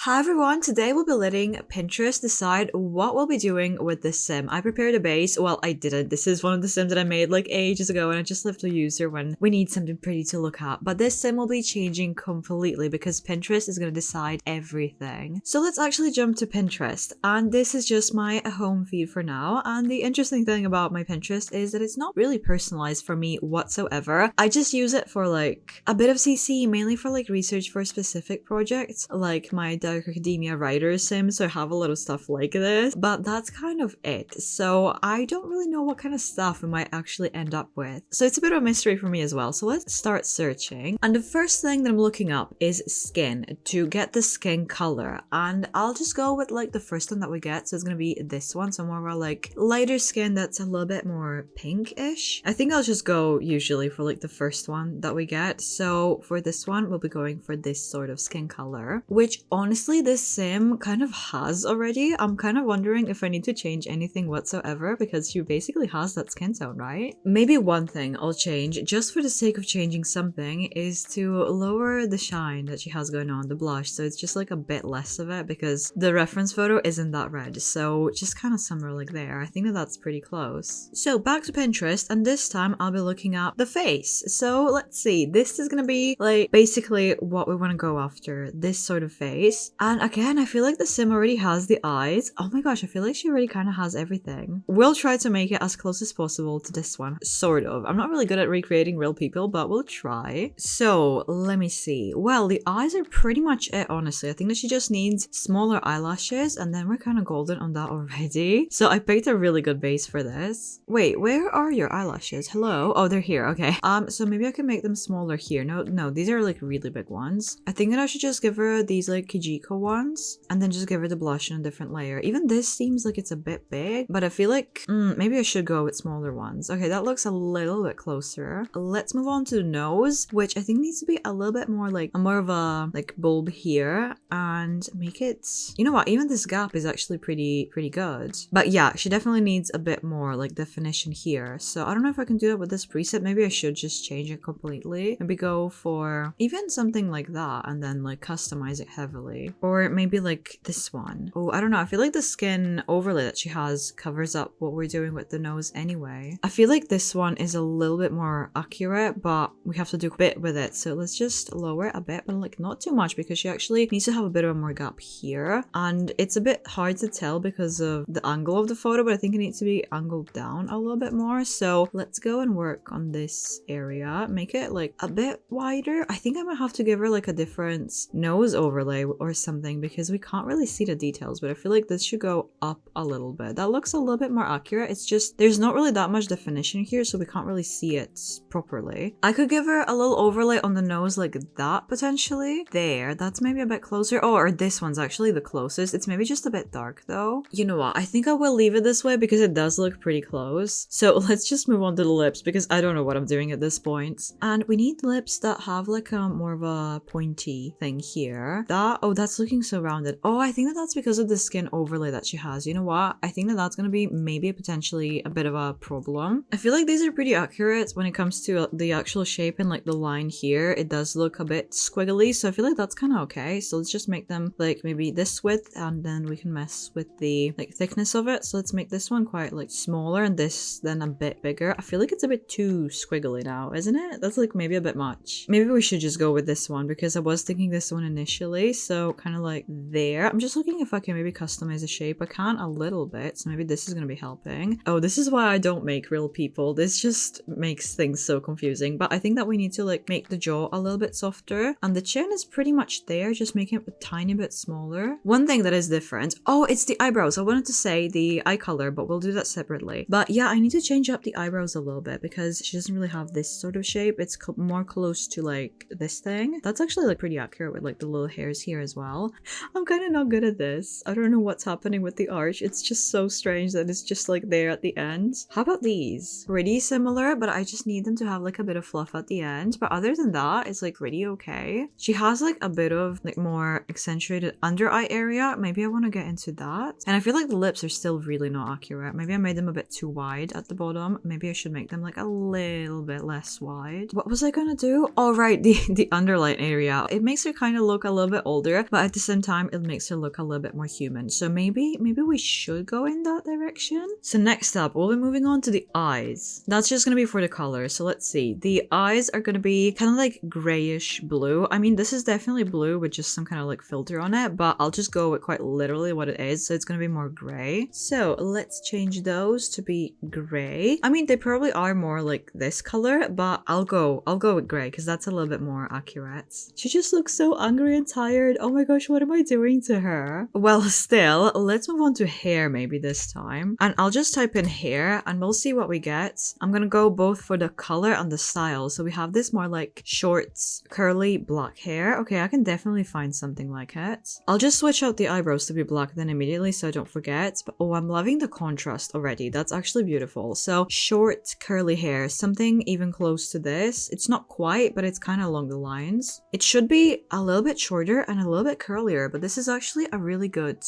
Hi everyone, today we'll be letting Pinterest decide what we'll be doing with this sim. I prepared a base. Well, I didn't. This is one of the sims that I made like ages ago and I just left the user when we need something pretty to look at. But this sim will be changing completely because Pinterest is going to decide everything. So let's actually jump to Pinterest. And this is just my home feed for now. And the interesting thing about my Pinterest is that it's not really personalized for me whatsoever. I just use it for like a bit of CC, mainly for like research for specific projects, like my Dark Academia writer sim, so I have a lot of stuff like this, but that's kind of it. So I don't really know what kind of stuff we might actually end up with. So it's a bit of a mystery for me as well. So let's start searching. And the first thing that I'm looking up is skin, to get the skin color. And I'll just go with like the first one that we get. So it's gonna be this one, so more of a like lighter skin that's a little bit more pink-ish. I think I'll just go usually for like the first one that we get. So for this one, we'll be going for this sort of skin color, which honestly this sim kind of has already. I'm kind of wondering if I need to change anything whatsoever because she basically has that skin tone, right? Maybe one thing I'll change just for the sake of changing something is to lower the shine that she has going on, the blush, so it's just like a bit less of it because the reference photo isn't that red, so just kind of somewhere like there. I think that that's pretty close. So back to Pinterest, and this time I'll be looking at the face. So let's see, this is gonna be like basically what we want to go after, this sort of face. And again, I feel like the sim already has the eyes. Oh my gosh, I feel like she already kind of has everything. We'll try to make it as close as possible to this one, sort of. I'm not really good at recreating real people, but we'll try. So let me see. Well, the eyes are pretty much it, honestly. I think that she just needs smaller eyelashes, and then we're kind of golden on that already. So I picked a really good base for this. Wait, where are your eyelashes? Hello? Oh, they're here. Okay. So maybe I can make them smaller here. No, these are like really big ones. I think that I should just give her these like Kijiko ones and then just give her the blush in a different layer. Even this seems like it's a bit big, but I feel like maybe I should go with smaller ones. Okay, that looks a little bit closer. Let's move on to the nose, which I think needs to be a little bit more like more of a like bulb here, and make it, you know what, even this gap is actually pretty good. But yeah, she definitely needs a bit more like definition here. So I don't know if I can do that with this preset. Maybe I should just change it completely. Maybe go for even something like that and then like customize it heavily. Or maybe like this one. Oh, I don't know. I feel like the skin overlay that she has covers up what we're doing with the nose anyway. I feel like this one is a little bit more accurate, but we have to do a bit with it. So let's just lower it a bit, but like not too much because she actually needs to have a bit of a more gap here. And it's a bit hard to tell because of the angle of the photo, but I think it needs to be angled down a little bit more. So let's go and work on this area. Make it like a bit wider. I think I might have to give her like a different nose overlay or something because we can't really see the details, but I feel like this should go up a little bit. That looks a little bit more accurate. It's just there's not really that much definition here, so we can't really see it properly. I could give her a little overlay on the nose like that potentially. There, that's maybe a bit closer. Oh, or this one's actually the closest. It's maybe just a bit dark though. You know what? I think I will leave it this way because it does look pretty close. So let's just move on to the lips because I don't know what I'm doing at this point. And we need lips that have like a more of a pointy thing here. That's looking so rounded. Oh, I think that that's because of the skin overlay that she has. You know what? I think that that's going to be maybe potentially a bit of a problem. I feel like these are pretty accurate when it comes to the actual shape and like the line here. It does look a bit squiggly, so I feel like that's kind of okay. So let's just make them like maybe this width and then we can mess with the like thickness of it. So let's make this one quite like smaller and this then a bit bigger. I feel like it's a bit too squiggly now, isn't it? That's like maybe a bit much. Maybe we should just go with this one because I was thinking this one initially. So kind of like there. I'm just looking if I can maybe customize the shape. I can a little bit, so maybe this is going to be helping. Oh, this is why I don't make real people. This just makes things so confusing. But I think that we need to like make the jaw a little bit softer, and the chin is pretty much there, just making it a tiny bit smaller. One thing that is different, oh, it's the eyebrows. I wanted to say the eye color, but we'll do that separately. But yeah, I need to change up the eyebrows a little bit because she doesn't really have this sort of shape. It's more close to like this thing. That's actually like pretty accurate with like the little hairs here as well. I'm kind of not good at this. I don't know what's happening with the arch. It's just so strange that it's just like there at the end. How about these? Pretty similar, but I just need them to have like a bit of fluff at the end. But other than that, it's like pretty okay. She has like a bit of like more accentuated under eye area. Maybe I want to get into that. And I feel like the lips are still really not accurate. Maybe I made them a bit too wide at the bottom. Maybe I should make them like a little bit less wide. What was I gonna do? Oh, right, the underline area. It makes her kind of look a little bit older, but at the same time, it makes her look a little bit more human. So maybe we should go in that direction. So next up, we'll be moving on to the eyes. That's just gonna be for the color. So let's see. The eyes are gonna be kind of like grayish blue. I mean, this is definitely blue with just some kind of like filter on it, but I'll just go with quite literally what it is. So it's gonna be more gray. So let's change those to be gray. I mean, they probably are more like this color, but I'll go with gray because that's a little bit more accurate. She just looks so angry and tired. Oh my gosh, what am I doing to her? Well, still, let's move on to hair maybe this time. And I'll just type in hair and we'll see what we get. I'm gonna go both for the color and the style. So we have this more like short, curly black hair. Okay, I can definitely find something like it. I'll just switch out the eyebrows to be black then immediately so I don't forget. But oh, I'm loving the contrast already. That's actually beautiful. So short, curly hair, something even close to this. It's not quite, but it's kind of along the lines. It should be a little bit shorter and a little bit curlier, but this is actually a really good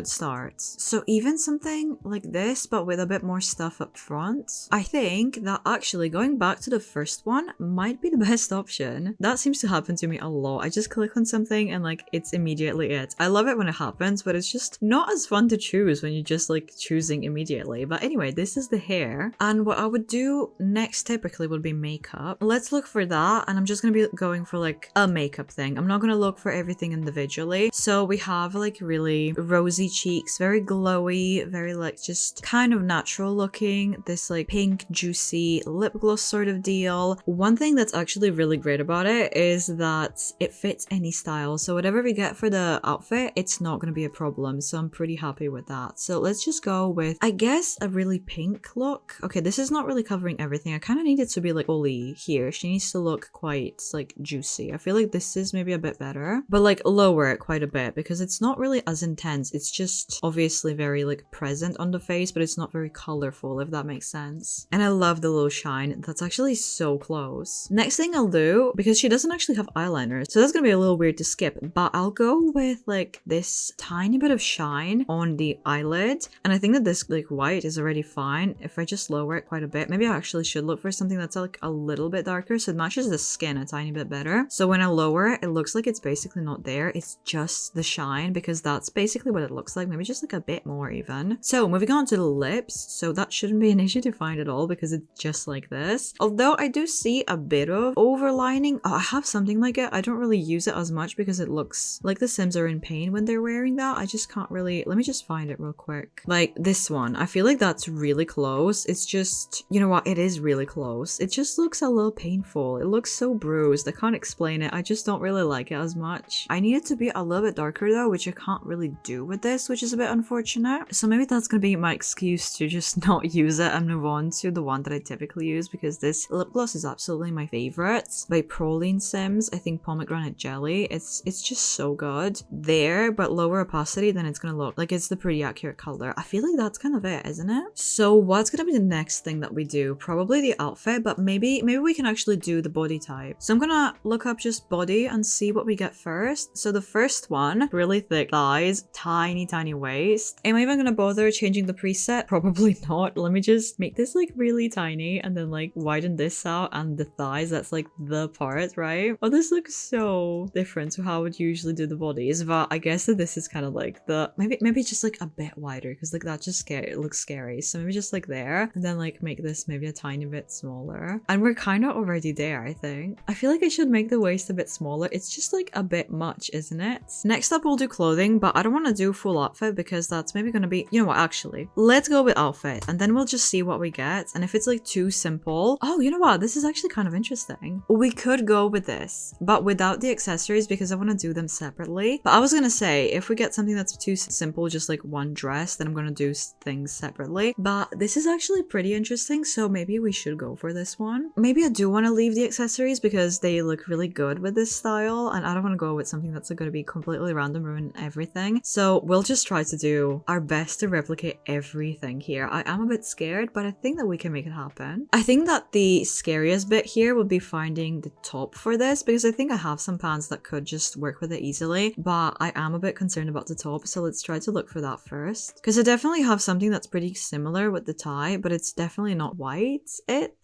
start. So even something like this, but with a bit more stuff up front. I think that actually going back to the first one might be the best option. That seems to happen to me a lot. I just click on something and like it's immediately it. I love it when it happens, but it's just not as fun to choose when you're just like choosing immediately. But anyway, this is the hair. And what I would do next typically would be makeup. Let's look for that. And I'm just gonna be going for like a makeup thing. I'm not gonna look for everything individually. So we have like really rosy cheeks, very glowy, very like just kind of natural looking. This like pink juicy lip gloss sort of deal. One thing that's actually really great about it is that it fits any style. So whatever we get for the outfit, it's not gonna be a problem. So I'm pretty happy with that. So let's just go with, I guess, a really pink look. Okay, this is not really covering everything. I kind of need it to be like fully here. She needs to look quite like juicy. I feel like this is maybe a bit better, but like lower it quite a bit because it's not really as intense. It's just obviously very like present on the face, but it's not very colorful, if that makes sense. And I love the little shine. That's actually so close. Next thing I'll do, because she doesn't actually have eyeliner, so that's gonna be a little weird to skip, but I'll go with like this tiny bit of shine on the eyelid. And I think that this like white is already fine. If I just lower it quite a bit, maybe I actually should look for something that's like a little bit darker so it matches the skin a tiny bit better. So when I lower it, it looks like it's basically not there. It's just the shine because that's basically what it looks like. Maybe just like a bit more even. So moving on to the lips. So that shouldn't be an issue to find at all because it's just like this. Although I do see a bit of overlining. Oh, I have something like it. I don't really use it as much because it looks like the Sims are in pain when they're wearing that. I just can't really, let me just find it real quick. Like this one, I feel like that's really close. It's just, you know what? It is really close. It just looks a little painful. It looks so bruised. I can't explain it. I just don't really like it as much. I need it to be a little bit darker though, which I can't really do with this, which is a bit unfortunate. So maybe that's gonna be my excuse to just not use it and move on to the one that I typically use because this lip gloss is absolutely my favorite by Proline Sims. I think Pomegranate Jelly. It's just so good. There, but lower opacity, then it's gonna look like it's the pretty accurate color. I feel like that's kind of it, isn't it? So what's gonna be the next thing that we do? Probably the outfit, but maybe we can actually do the body type. So I'm gonna look up just body and see what we get first. So the first one, really thick thighs, tiny waist. Am I even gonna bother changing the preset? Probably not. Let me just make this like really tiny and then like widen this out and the thighs, that's like the part, right? Oh, this looks so different to how I would usually do the bodies, but I guess that this is kind of like the, maybe just like a bit wider because like that just scary, it looks scary. So maybe just like there and then like make this maybe a tiny bit smaller. And we're kind of already there, I think. I feel like I should make the waist a bit smaller. It's just like a bit much, isn't it? Next up, we'll do clothing, but I don't want to do full outfit because that's maybe going to be, you know what, actually, let's go with outfit and then we'll just see what we get. And if it's like too simple, oh, you know what, this is actually kind of interesting. We could go with this, but without the accessories because I want to do them separately. But I was going to say, if we get something that's too simple, just like one dress, then I'm going to do things separately. But this is actually pretty interesting, so maybe we should go for this one. Maybe I do want to leave the accessories because they look really good with this style, and I don't want to go with something that's going to be completely random, ruin everything. So we'll just try to do our best to replicate everything here. I am a bit scared, but I think that we can make it happen. I think that the scariest bit here would be finding the top for this because I think I have some pants that could just work with it easily, but I am a bit concerned about the top, so let's try to look for that first. Because I definitely have something that's pretty similar with the tie, but it's definitely not white,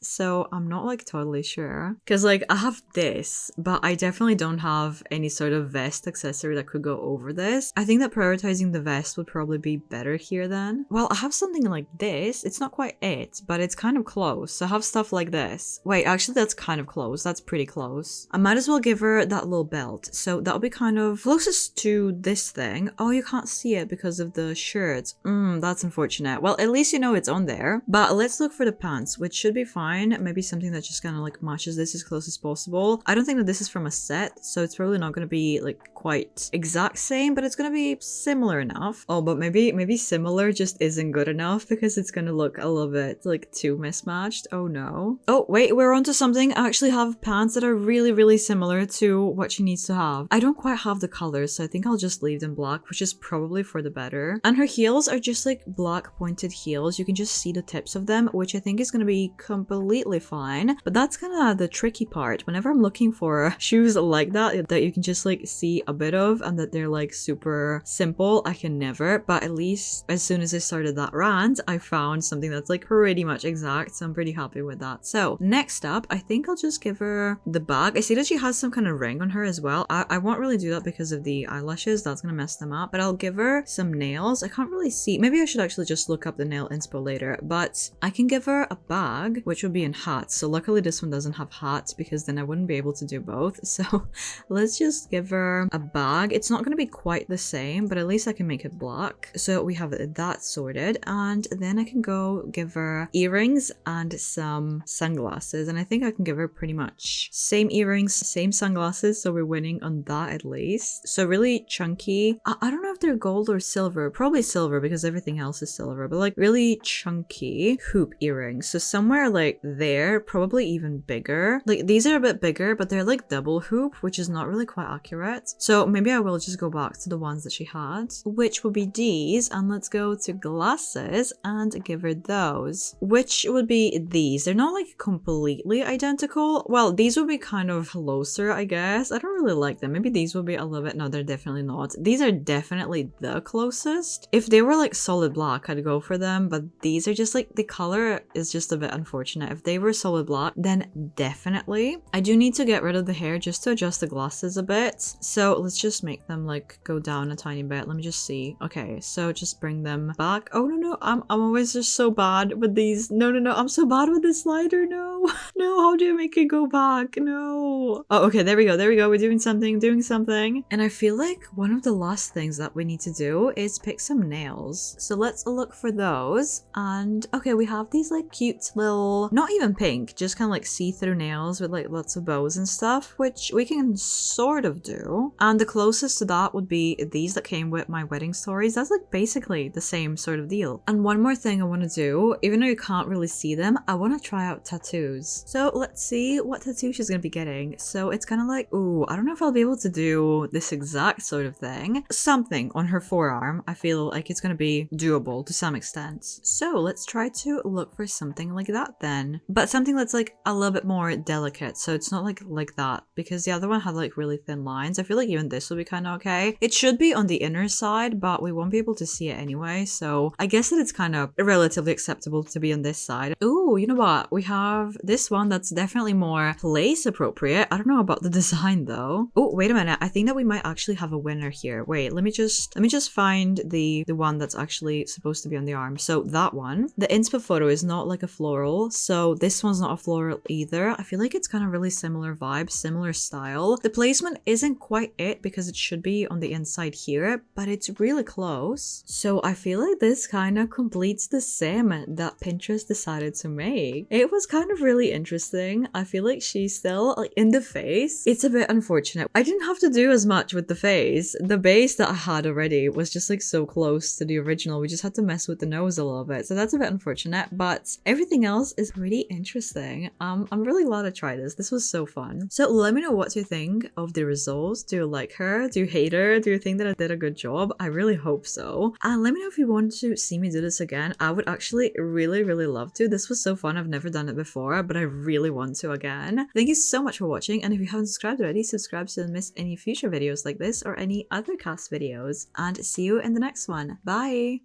so I'm not like totally sure. Because like I have this, but I definitely don't have any sort of vest accessory that could go over this. I think that prioritizing the vest would probably be better here then. Well, I have something like this. It's not quite it, but it's kind of close. So I have stuff like this. Wait, actually that's kind of close. That's pretty close. I might as well give her that little belt. So that'll be kind of closest to this thing. Oh, you can't see it because of the shirts. That's unfortunate. Well, at least you know it's on there. But let's look for the pants, which should be fine. Maybe something that just kind of like matches this as close as possible. I don't think that this is from a set, so it's probably not going to be like quite exact same, but it's going to be similar enough. Oh, but maybe similar just isn't good enough because it's going to look a little bit like too mismatched. Oh no. Oh wait, we're onto something. I actually have pants that are really similar to what she needs to have. I don't quite have the colors, so I think I'll just leave them black, which is probably for the better. And her heels are just like black pointed heels. You can just see the tips of them, which I think is going to be completely fine. But that's kind of the tricky part. Whenever I'm looking for shoes like that you can just like see a bit of and that they're like super simple, I can never. But at least as soon as I started that rant, I found something that's like pretty much exact, so I'm pretty happy with that. So next up, I think I'll just give her the bag. I see that she has some kind of ring on her as well. I won't really do that because of the eyelashes. That's gonna mess them up, but I'll give her some nails. I can't really see. Maybe I should actually just look up the nail inspo later, but I can give her a bag, which would be in hats. So luckily this one doesn't have hats because then I wouldn't be able to do both. So let's just give her a bag. It's not going to be quite the same, but at least I can make it black. So we have that sorted, and then I can go give her earrings and some sunglasses, and I think I can give her pretty much same earrings, same sunglasses, so we're winning on that at least. So really chunky. I don't know if they're gold or silver, probably silver because everything else is silver, but like really chunky hoop earrings. So somewhere like there, probably even bigger. Like these are a bit bigger, but they're like double hoop, which is not really quite accurate. So maybe I will just go back to the ones that she had, which would be these, and let's go to glasses and give her those, which would be these. They're not like completely identical. Well, these would be kind of closer, I guess. I don't really like them. Maybe these would be a little bit. No, they're definitely not. These are definitely the closest. If they were like solid black, I'd go for them, but these are just like the color is just a bit unfortunate. If they were solid black, then definitely. I do need to get rid of the hair just to adjust the glasses a bit. So let's just make them like go down a tiny bit. Let me just see. Okay, so just bring them back. Oh no, I'm always just so bad with these. No, I'm so bad with this slider. No, how do you make it go back? No. Oh, okay, there we go. We're doing something. And I feel like one of the last things that we need to do is pick some nails. So let's look for those. And okay, we have these like cute little, not even pink, just kind of like see-through nails with like lots of bows and stuff, which we can sort of do. And the closest to that would be these that came with my wedding stories. That's like basically the same sort of deal. And one more thing I want to do, even though you can't really see them, I want to try out tattoos. So let's see what tattoo she's gonna be getting. So it's kind of like, ooh, I don't know if I'll be able to do this exact sort of thing. Something on her forearm. I feel like it's gonna be doable to some extent. So let's try to look for something like that then. But something that's like a little bit more delicate. So it's not like that, because the other one had like really thin lines. I feel like even this will be kind of okay. It should be on the inner side, but we won't be able to see it anyway. So I guess that it's kind of relatively acceptable to be on this side. Ooh, you know what? We have this one that's definitely more place appropriate. I don't know about the design though. Oh, wait a minute. I think that we might actually have a winner here. Wait, let me just find the one that's actually supposed to be on the arm. So that one, the inspo photo is not like a floral. So this one's not a floral either. I feel like it's kind of really similar vibe, similar style. The placement isn't quite it because it should be on the inside here, but it's really close. So I feel like this kind of completes the sim that Pinterest decided to make. It was kind of really interesting. I feel like she's still like in the face. It's a bit unfortunate. I didn't have to do as much with the face. The base that I had already was just like so close to the original. We just had to mess with the nose a little bit. So that's a bit unfortunate, but everything else is really interesting. I'm really glad I tried this. This was so fun. So let me know what you think of the results. Do you like her? Do you hate her? Do you think that I did a good job? I really hope so. And let me know if you want to see me do this again. I would actually really love to. This was so fun. I've never done it before, but I really want to again. Thank you so much for watching, and if you haven't subscribed already, subscribe so you don't miss any future videos like this or any other CAS videos, and see you in the next one. Bye!